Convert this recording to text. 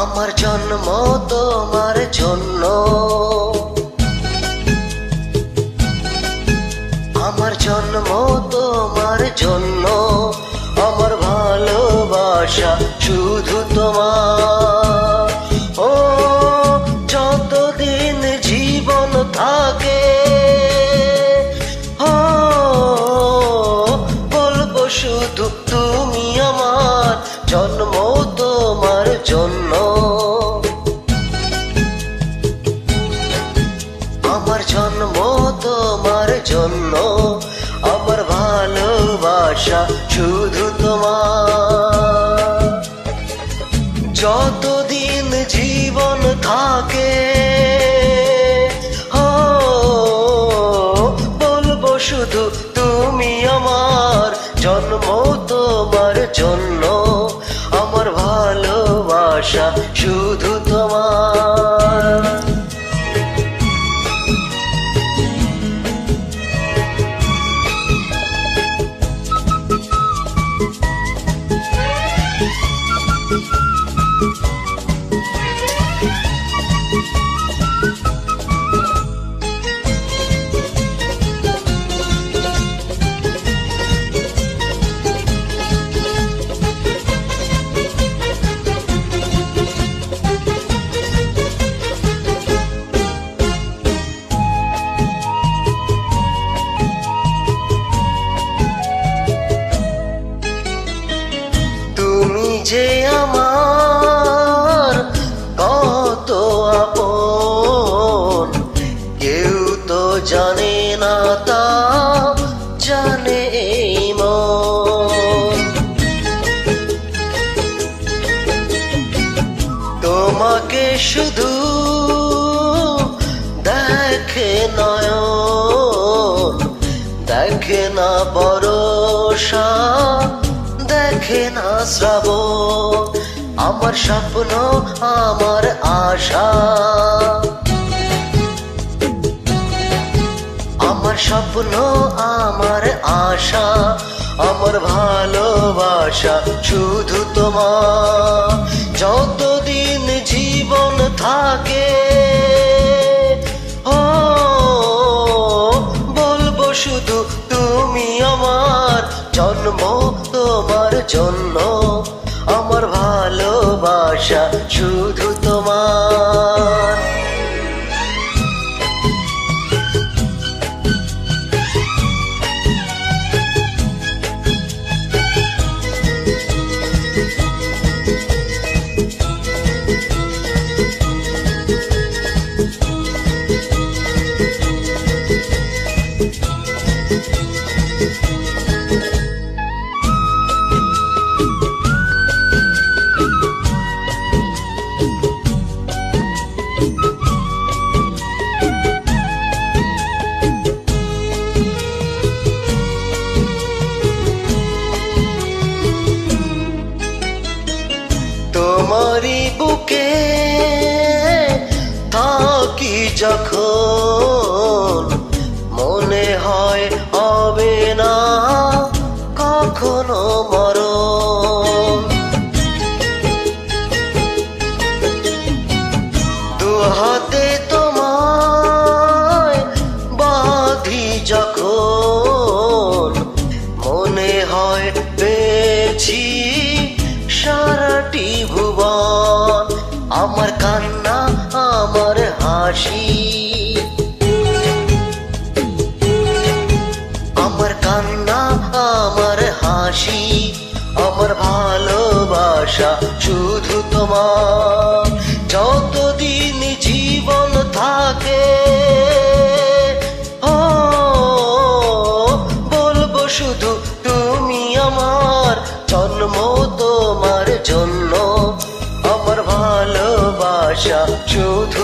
আমার জন্ম তোমার জন্য, আমার জন্ম তোমার জন্য, আমার ভালোবাসা শুধু তোমার। ও যতদিন জীবন থাকে, ও বলবো শুধু তুমি আমার জন্ম তোমার জন্য, আমার জন্ম তোমার জন্য, আমার ভালোবাসা শুধু তোমার। যতদিন জীবন থাকে, ও বলবো শুধু তুমি আমার জন্ম তোমার জন্য, আমার ভালোবাসা শুধু তোমার। তুমি যে আমার কত আপন, কেউ তো জানে না, তা জানে এই মন। তোমাকে শুধু দেখে নয়ন, দেখে না ভরসা, দেখে না শ্রাবণ। আমার স্বপ্ন, আমার আশা, আমার স্বপ্ন, আমার আশা, আমার ভালোবাসা শুধু তোমার। যতদিন জীবন থাকে, ও বলবো শুধু তুমি আমার জন্ম তোমার জন্য, আমার ভালোবাসা শুধু তোমার। তোমারই বুকে থাকি যখন, মনে হয় হবে না কখনো মরণ। দু হাতে তোমায় বাঁধি যখন, মনে হয় পেয়েছি সারাটি ভুবন। আমার কান্না, আমার হাসি, আমার কান্না, আমার হাসি, আমার ভালোবাসা শুধু তোমার। যতদিন জীবন থাকে, ও বলবো শুধু তুমি আমার জন্ম তোমার জন্য, আমার ভালোবাসা শুধু